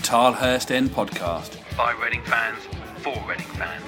Tilehurst End podcast. By Reading fans, for Reading fans.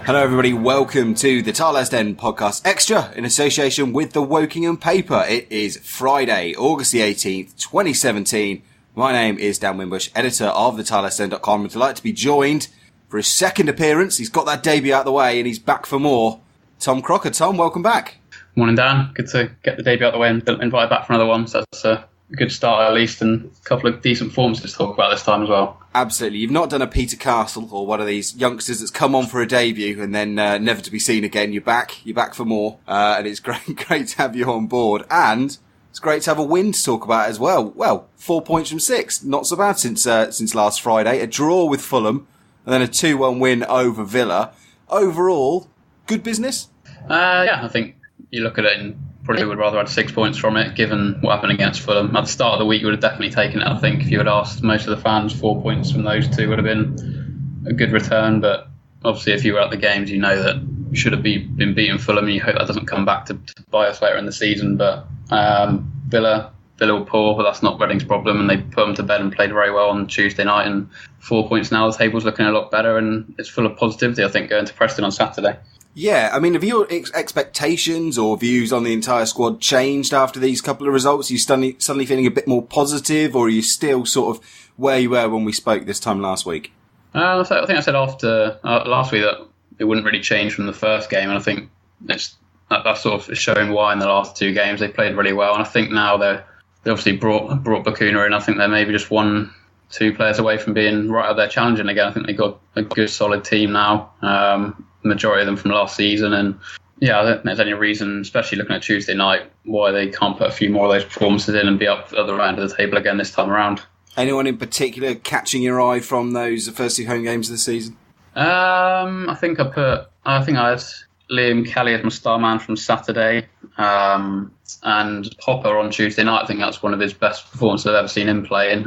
Hello everybody, welcome to the Tilehurst End podcast extra in association with the Wokingham paper. It is Friday, August the 18th, 2017. My name is Dan Wimbush, editor of the tilehurstend.com. I'm delighted to be joined for his second appearance. He's got that debut out of the way and he's back for more. Tom Crocker. Tom, welcome back. Morning, Dan. Good to get the debut out of the way and invite back for another one. So that's a good start at least, and a couple of decent performances to talk about this time as well. Absolutely. You've not done a Peter Castle or one of these youngsters that's come on for a debut and then never to be seen again. You're back for more, and it's great to have you on board. And it's great to have a win to talk about as well. Well, 4 points from 6, not so bad since last Friday. A draw with Fulham, and then a 2-1 win over Villa. Overall, good business. Yeah, I think you look at it and probably would rather have 6 points from it, given what happened against Fulham. At the start of the week, you would have definitely taken it, I think. If you had asked most of the fans, 4 points from those two would have been a good return. But obviously, if you were at the games, you know that you should have been beating Fulham, and you hope that doesn't come back to bite us later in the season. But Villa were poor, but that's not Reading's problem, and they put them to bed and played very well on Tuesday night. And 4 points now, the table's looking a lot better, and it's full of positivity, I think, going to Preston on Saturday. Yeah, I mean, have your expectations or views on the entire squad changed after these couple of results? Are you suddenly feeling a bit more positive, or are you still sort of where you were when we spoke this time last week? I think I said after last week that it wouldn't really change from the first game, and I think that sort of is showing why in the last two games they played really well. And I think now they obviously brought Bakuna in. I think they're maybe just 1-2 players away from being right up there challenging again. I think they've got a good solid team now. Majority of them from last season, and yeah, I don't think there's any reason, especially looking at Tuesday night, why they can't put a few more of those performances in and be up at the right end of the table again this time around. Anyone in particular catching your eye from those first two home games of the season? I think I had Liam Kelly as my star man from Saturday, and Hopper on Tuesday night. I think that's one of his best performances I've ever seen him playing.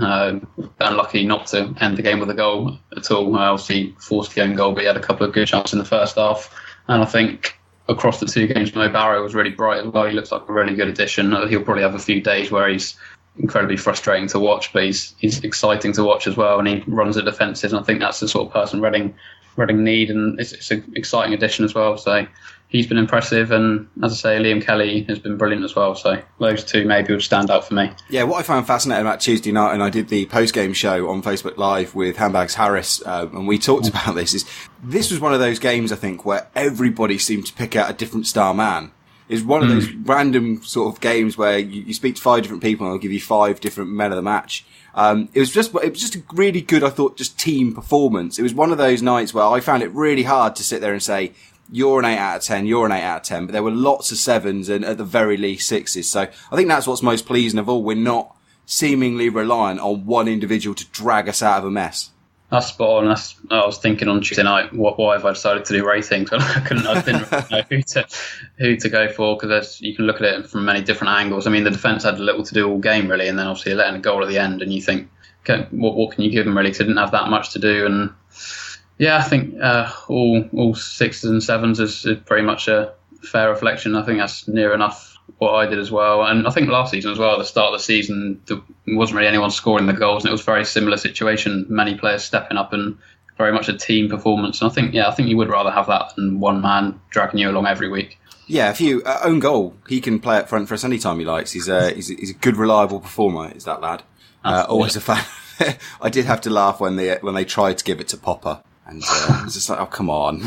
Unlucky not to end the game with a goal at all. Obviously forced the own goal, but he had a couple of good chances in the first half. And I think across the two games, Mo Barrow was really bright as well. He looks like a really good addition. He'll probably have a few days where he's incredibly frustrating to watch, but he's exciting to watch as well, and he runs the defences, and I think that's the sort of person Reading need, and it's an exciting addition as well. So he's been impressive, and as I say, Liam Kelly has been brilliant as well. So those two maybe would stand out for me. Yeah, what I found fascinating about Tuesday night, and I did the post-game show on Facebook Live with Handbags Harris, and we talked about this was one of those games, I think, where everybody seemed to pick out a different star man. It's one of those random sort of games where you speak to 5 different people and they'll give you 5 different men of the match. It was just a really good, I thought, just team performance. It was one of those nights where I found it really hard to sit there and say, you're an 8 out of 10, you're an 8 out of 10, but there were lots of 7s and at the very least 6s. So I think that's what's most pleasing of all. We're not seemingly reliant on one individual to drag us out of a mess. That's spot on. I was thinking on Tuesday night, why have I decided to do ratings? I didn't really know who to go for, because you can look at it from many different angles. I mean, the defence had little to do all game really, and then obviously letting a goal at the end, and you think, okay, what can you give them really? Because they didn't have that much to do, and yeah, I think all 6s and 7s is pretty much a fair reflection. I think that's near enough what I did as well. And I think last season as well, at the start of the season, there wasn't really anyone scoring the goals, and it was a very similar situation. Many players stepping up and very much a team performance. And I think you would rather have that than one man dragging you along every week. Yeah, if you own goal, he can play up front for us anytime he likes. He's a good, reliable performer, is that lad. Always a fan. I did have to laugh when they tried to give it to Popper, and it was just like, oh, come on.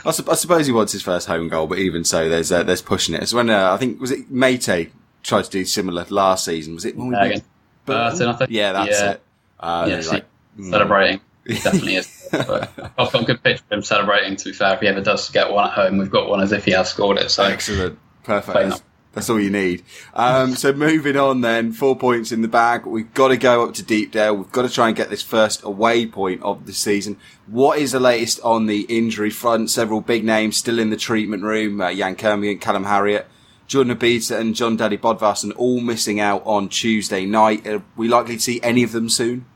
I suppose he wants his first home goal, but even so, there's pushing it. It's when I think, was it Mate tried to do similar last season? Was it when we beat Burton? I think. Yeah, that's it. Celebrating. He definitely is. But I've got a good picture of him celebrating, to be fair. If he ever does get one at home, we've got one as if he has scored it. So excellent. Perfect. That's all you need. So moving on then, 4 points in the bag. We've got to go up to Deepdale. We've got to try and get this first away point of the season. What is the latest on the injury front? Several big names still in the treatment room. Yann Kermorgant, Callum Harriott, Jordan Obita and John Daddy Bodvarsson all missing out on Tuesday night. Are we likely to see any of them soon?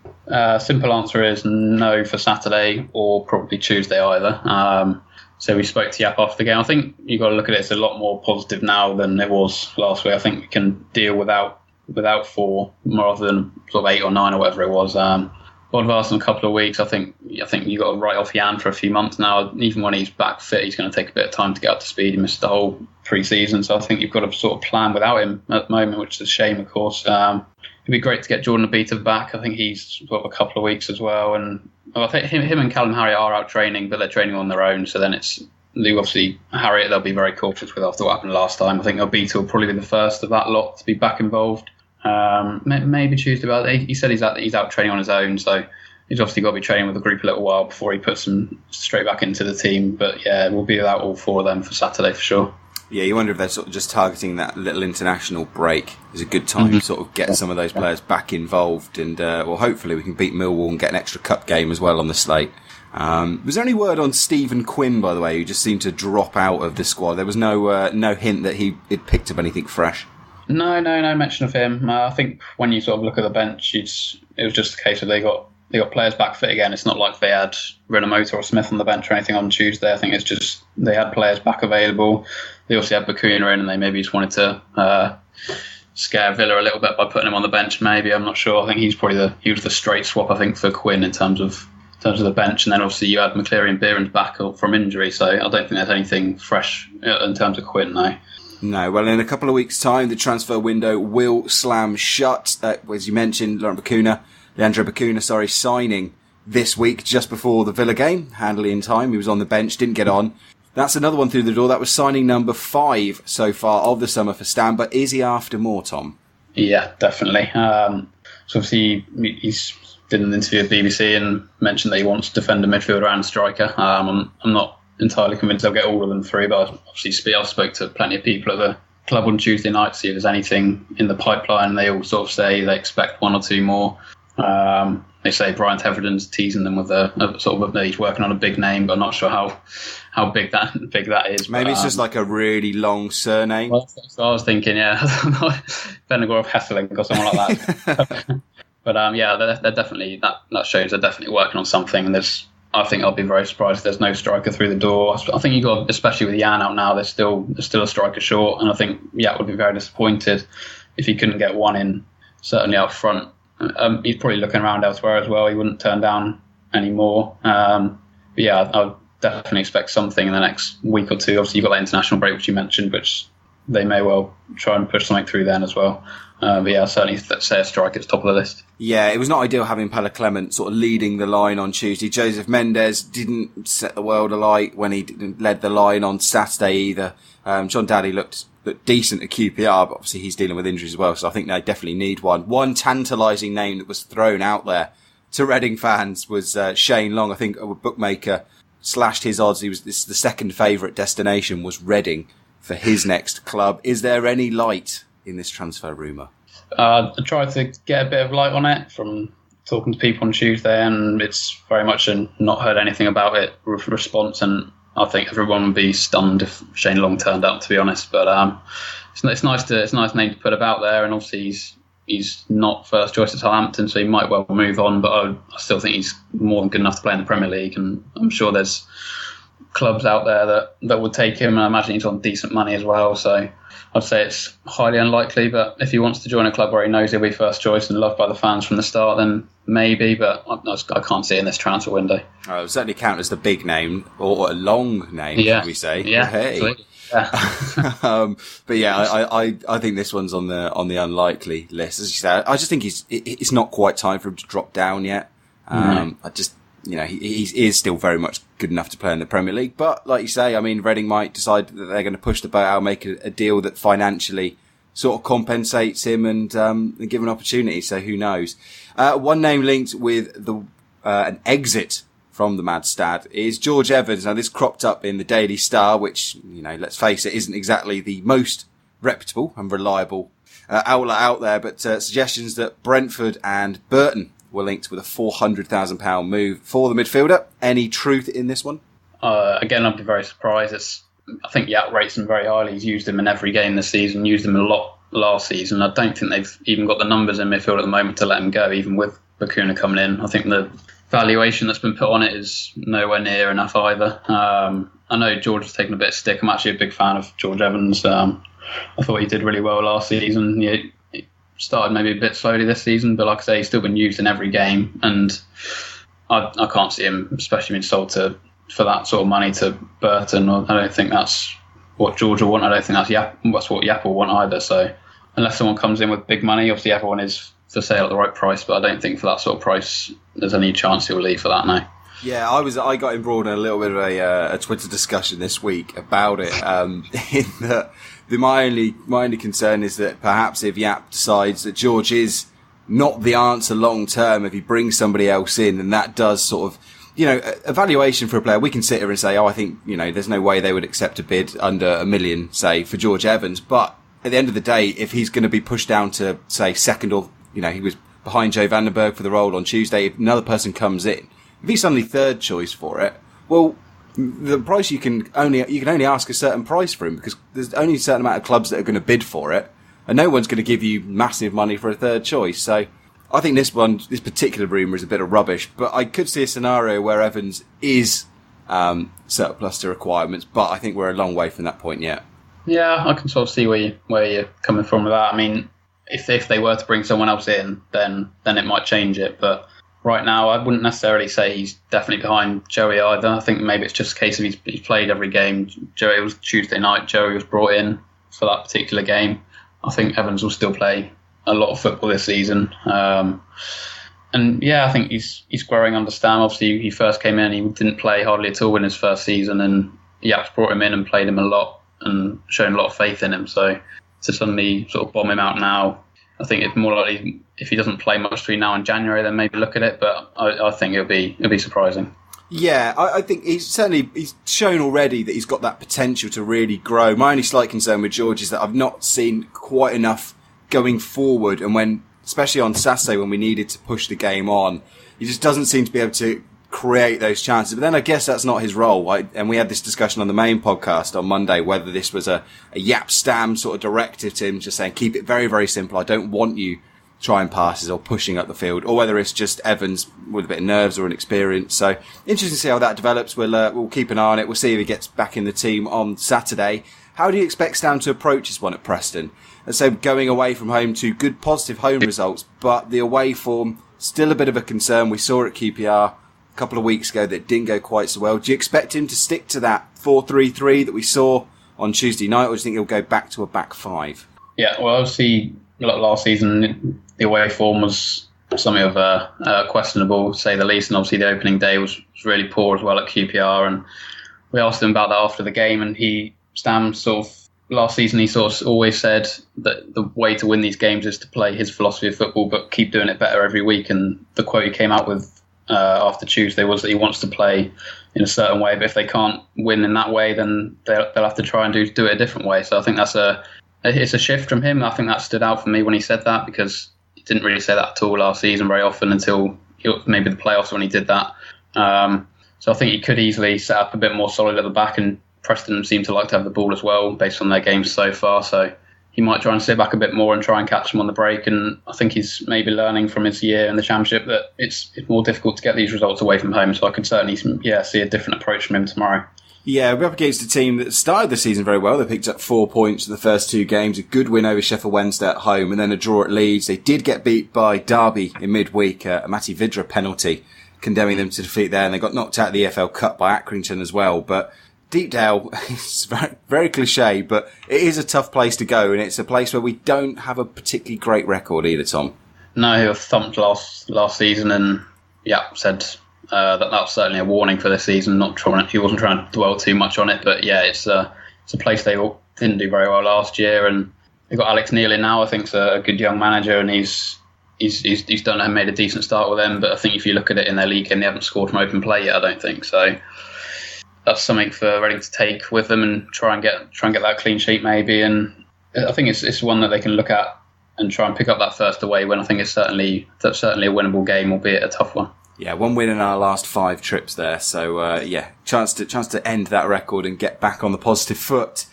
Simple answer is no for Saturday or probably Tuesday either. So we spoke to Yap after the game. I think you've got to look at it as a lot more positive now than it was last week. I think we can deal without without 4 rather than sort of 8 or 9 or whatever it was. I've asked him a couple of weeks. I think you got to write off Yann for a few months now. Even when he's back fit, he's going to take a bit of time to get up to speed. He missed the whole pre-season, so I think you've got to sort of plan without him at the moment, which is a shame, of course. It'd be great to get Jordan Obita back. I think he's got a couple of weeks as well, and I think him and Callum Harriott are out training, but they're training on their own. So then obviously Harriott they'll be very cautious with after what happened last time. I think Obita will probably be the first of that lot to be back involved. Maybe Tuesday, but he said he's out training on his own, so he's obviously got to be training with the group a little while before he puts them straight back into the team. But yeah, we'll be without all 4 of them for Saturday for sure. Yeah, you wonder if they're sort of just targeting that little international break as a good time to sort of get some of those players back involved, and well, hopefully we can beat Millwall and get an extra cup game as well on the slate. Was there any word on Stephen Quinn, by the way, who just seemed to drop out of the squad? There was no hint that he'd picked up anything fresh. No mention of him. I think when you sort of look at the bench, it was just a case of they got players back fit again. It's not like they had Renamoto or Smith on the bench or anything on Tuesday. I think it's just they had players back available. They also had Bakuna in, and they maybe just wanted to scare Villa a little bit by putting him on the bench. Maybe, I'm not sure. I think he was the straight swap, I think, for Quinn in terms of the bench. And then obviously you had McCleary and Behrens back from injury, so I don't think there's anything fresh in terms of Quinn now. No, well, in a couple of weeks' time, the transfer window will slam shut. As you mentioned, Leandro Bakuna, signing this week just before the Villa game, handily in time. He was on the bench, didn't get on. That's another one through the door. That was signing number 5 so far of the summer for Stan. But is he after more, Tom? Yeah, definitely. So obviously he's did an interview with BBC and mentioned that he wants defender, midfielder and striker. I'm not entirely convinced they'll get all of them through, but obviously I spoke to plenty of people at the club on Tuesday night to see if there's anything in the pipeline. They all sort of say they expect 1 or 2 more. They say Brian Teveridden's teasing them with he's working on a big name, but I'm not sure how big that is. Maybe it's just like a really long surname. Well, that's what I was thinking, yeah. Benegorov Hesselink or someone like that. But yeah, they're definitely that shows they're definitely working on something. And I think I'll be very surprised if there's no striker through the door. I think you got, especially with Yann out now, there's still a striker short, and I think would be very disappointed if he couldn't get one in, certainly up front. He's probably looking around elsewhere as well. He wouldn't turn down any more. But yeah, I would definitely expect something in the next week or 2. Obviously, you've got that international break, which you mentioned, which they may well try and push something through then as well. But yeah, certainly let's say a striker at the top of the list. Yeah, it was not ideal having Pala Clement sort of leading the line on Tuesday. Joseph Mendes didn't set the world alight when he led the line on Saturday either. John Daddy looked decent at QPR, but obviously he's dealing with injuries as well, so I think they definitely need one. One tantalising name that was thrown out there to Reading fans was Shane Long. I think a bookmaker slashed his odds. This is the second favourite destination was Reading for his next club. Is there any light in this transfer rumour? I tried to get a bit of light on it from talking to people on Tuesday, and it's very much a not heard anything about it response, and I think everyone would be stunned if Shane Long turned up, to be honest. But it's a nice name to put about there, and obviously he's not first choice at Southampton, so he might well move on. But I still think he's more than good enough to play in the Premier League, and I'm sure there's clubs out there that would take him, and I imagine he's on decent money as well. So I'd say it's highly unlikely, but if he wants to join a club where he knows he'll be first choice and loved by the fans from the start, then maybe, but I can't see it in this transfer window. It will certainly count as the big name, or a long name, should we say. Yeah, hey. Yeah. But yeah, I think this one's on the unlikely list. As you say, I just think it's not quite time for him to drop down yet. I just, he is still very much good enough to play in the Premier League. But like you say, I mean, Reading might decide that they're going to push the boat out, make a deal that financially sort of compensates him and give an opportunity. So who knows? One name linked with an exit from the Mad Stad is George Evans. Now this cropped up in the Daily Star, which, let's face it, isn't exactly the most reputable and reliable outlet out there, but suggestions that Brentford and Burton were linked with a £400,000 move for the midfielder. Any truth in this one? Again, I'd be very surprised. I think Yacht rates him very highly. He's used him in every game this season, used him a lot last season. I don't think they've even got the numbers in midfield at the moment to let him go, even with Bakuna coming in. I think the valuation that's been put on it is nowhere near enough either. I know George has taken a bit of stick. I'm actually a big fan of George Evans. I thought he did really well last season. He started maybe a bit slowly this season, but like I say, he's still been used in every game, and I can't see him, especially being sold for that sort of money to Burton. I don't think that's what George will want. I don't think that's what Yap will want either. So unless someone comes in with big money, obviously everyone is for sale at the right price, but I don't think for that sort of price there's any chance he'll leave for that now. Yeah, I got embroiled in a little bit of a Twitter discussion this week about it. In that my only concern is that perhaps if Yap decides that George is not the answer long term, if he brings somebody else in, then that does sort of, evaluation for a player. We can sit here and say, I think, there's no way they would accept a bid under $1 million, say, for George Evans. But at the end of the day, if he's going to be pushed down to, say, second or, he was behind Joe Vandenberg for the role on Tuesday, if another person comes in, if he's suddenly third choice for it, well, the price you can only ask a certain price for him, because there's only a certain amount of clubs that are going to bid for it, and no one's going to give you massive money for a third choice. So I think this particular rumour is a bit of rubbish, but I could see a scenario where Evans is surplus to requirements, but I think we're a long way from that point yet. Yeah, I can sort of see where you're coming from with that. I mean, if they were to bring someone else in, then it might change it, but right now I wouldn't necessarily say he's definitely behind Joey either. I think maybe it's just a case of he's played every game. It was Tuesday night, Joey was brought in for that particular game. I think Evans will still play a lot of football this season. And yeah, I think he's growing under Stam. Obviously, he first came in, he didn't play hardly at all in his first season, and Yap's brought him in and played him a lot and shown a lot of faith in him. So to suddenly sort of bomb him out now, I think it's more likely if he doesn't play much between now and January, then maybe look at it. But I think it'll be surprising. Yeah, I think he's shown already that he's got that potential to really grow. My only slight concern with George is that I've not seen quite enough going forward, and when, especially on Saturday when we needed to push the game on, he just doesn't seem to be able to create those chances. But then I guess that's not his role. And we had this discussion on the main podcast on Monday, whether this was a Yap Stam sort of directive to him, just saying, keep it very, very simple. I don't want you trying passes or pushing up the field, or whether it's just Evans with a bit of nerves or an experience. So interesting to see how that develops. We'll keep an eye on it. We'll see if he gets back in the team on Saturday. How do you expect Stam to approach this one at Preston? And so going away from home to good positive home results, but the away form still a bit of a concern. We saw it at QPR a couple of weeks ago that didn't go quite so well. Do you expect him to stick to that 4-3-3 that we saw on Tuesday night, or do you think he'll go back to a back five? Yeah, well, obviously last season the away form was something of questionable, to say the least, and obviously the opening day was really poor as well at QPR, and we asked him about that after the game, and Stam sort of last season he sort of always said that the way to win these games is to play his philosophy of football but keep doing it better every week, and the quote he came out with after Tuesday was that he wants to play in a certain way, but if they can't win in that way, then they'll have to try and do it a different way. So I think it's a shift from him. I think that stood out for me when he said that, because he didn't really say that at all last season very often until maybe the playoffs when he did that. So I think he could easily set up a bit more solid at the back, and Preston seem to like to have the ball as well based on their games so far. So he might try and sit back a bit more and try and catch them on the break. And I think he's maybe learning from his year in the Championship that it's more difficult to get these results away from home. So I could certainly see a different approach from him tomorrow. Yeah, we're up against a team that started the season very well. They picked up 4 points in the first 2 games, a good win over Sheffield Wednesday at home, and then a draw at Leeds. They did get beat by Derby in midweek, a Matty Vidra penalty, condemning them to defeat there, and they got knocked out of the EFL Cup by Accrington as well. But Deepdale, it's very, very cliche, but it is a tough place to go, and it's a place where we don't have a particularly great record either, Tom. No, he was thumped last season, and said that was certainly a warning for this season. He wasn't trying to dwell too much on it, but yeah, it's a place they didn't do very well last year, and they've got Alex Neil in now. I think he's a good young manager, and he's done and made a decent start with them. But I think if you look at it in their league game, they haven't scored from open play yet, I don't think so. That's something for Reading to take with them and try and get that clean sheet maybe. And I think it's one that they can look at and try and pick up that first away win. I think that's certainly a winnable game, albeit a tough one. Yeah, 1 win in our last 5 trips there. So chance to end that record and get back on the positive foot.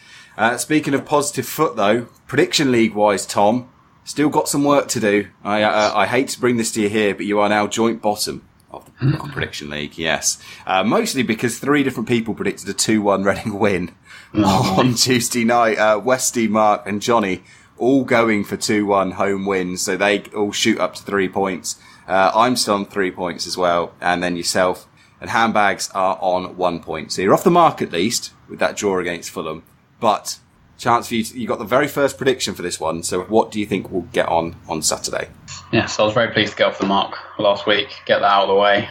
Speaking of positive foot though, prediction league wise, Tom, still got some work to do. I hate to bring this to you here, but you are now joint bottom of the prediction league, yes. Mostly because 3 different people predicted a 2-1 Reading win on Tuesday night. Westy, Mark and Johnny all going for 2-1 home wins, so they all shoot up to 3 points. I'm still on 3 points as well, and then yourself and Handbags are on 1 point. So you're off the mark at least with that draw against Fulham. But chance for you got the very first prediction for this one. So what do you think we'll get on Saturday? Yes, I was very pleased to get off the mark last week, get that out of the way.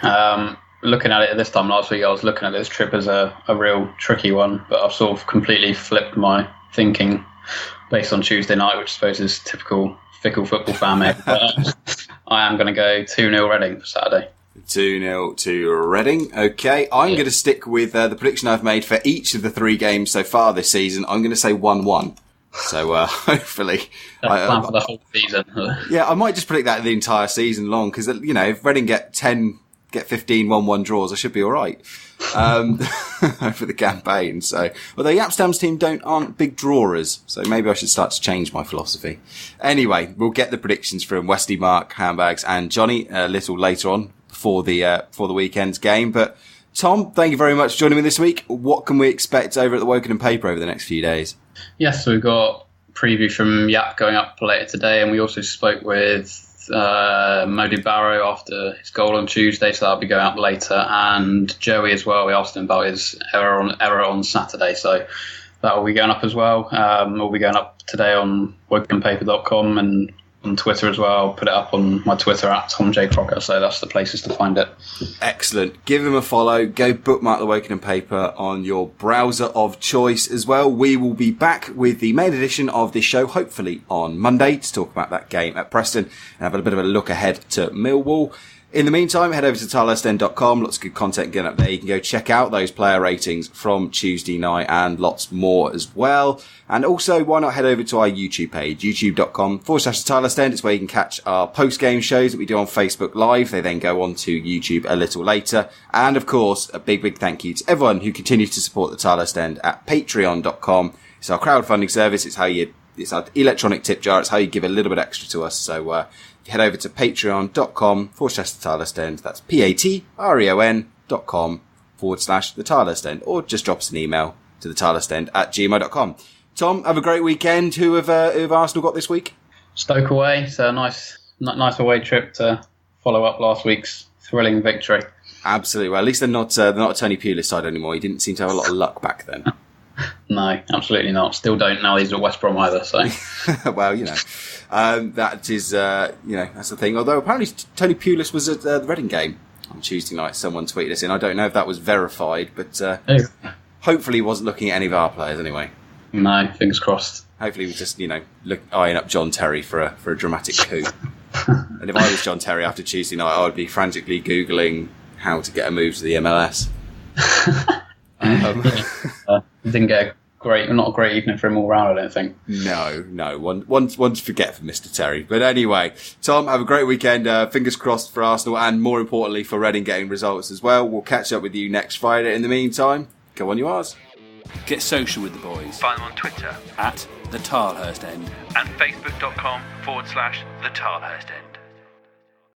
Looking at it this time last week, I was looking at this trip as a real tricky one, but I've sort of completely flipped my thinking based on Tuesday night, which I suppose is typical fickle football fan mate. But I am going to go 2-0 Reading for Saturday. 2-0 to Reading. Okay, I'm going to stick with the prediction I've made for each of the 3 games so far this season. I'm going to say 1-1. So hopefully... That's plan for the whole season. Yeah, I might just predict that the entire season long, because, if Reading get 15 1-1 draws, I should be all right for the campaign. So, although Yapstam's team aren't big drawers, so maybe I should start to change my philosophy. Anyway, we'll get the predictions from Westy, Mark, Handbags and Johnny a little later on for the weekend's game. But Tom, thank you very much for joining me this week. What can we expect over at the Wokingham paper over the next few days? Yes, so we've got preview from Yap going up later today, and we also spoke with Modi Barrow after his goal on Tuesday, so that'll be going up later, and Joey as well. We asked him about his error on Saturday, so that will be going up as well. We'll be going up today on wokinghampaper.com and on Twitter as well. I'll put it up on my Twitter at Tom J. Crocker, so that's the places to find it. Excellent. Give them a follow. Go bookmark the Wokingham paper on your browser of choice as well. We will be back with the main edition of this show, hopefully on Monday, to talk about that game at Preston and have a bit of a look ahead to Millwall. In the meantime, head over to tilehurstend.com. Lots of good content getting up there. You can go check out those player ratings from Tuesday night and lots more as well. And also, why not head over to our YouTube page, youtube.com/TilehurstEnd. It's where you can catch our post-game shows that we do on Facebook Live. They then go on to YouTube a little later. And of course, a big, big thank you to everyone who continues to support the Tilehurst End at patreon.com. It's our crowdfunding service. It's our electronic tip jar. It's how you give a little bit extra to us. So, head over to patreon.com/the End. That's patreon.com/the Tilehurst End. Or just drop us an email to the tilehurstend@gmail.com. Tom, have a great weekend. Who have Arsenal got this week? Stoke away. So nice away trip to follow up last week's thrilling victory. Absolutely. Well, at least they're not a Tony Pulis side anymore. He didn't seem to have a lot of luck back then. No, absolutely not. Still don't now he's at West Brom either. So, well, that is, that's the thing. Although apparently Tony Pulis was at the Reading game on Tuesday night. Someone tweeted us in. I don't know if that was verified, but hopefully he wasn't looking at any of our players anyway. No, fingers crossed. Hopefully he was just, eyeing up John Terry for a dramatic coup. And if I was John Terry after Tuesday night, I would be frantically Googling how to get a move to the MLS. Didn't get not a great evening for him all round, I don't think. No. One to forget for Mr. Terry. But anyway, Tom, have a great weekend. Fingers crossed for Arsenal and more importantly for Reading getting results as well. We'll catch up with you next Friday. In the meantime, go on you Rs. Get social with the boys. Find them on Twitter at the Tilehurst End and facebook.com/the Tilehurst End.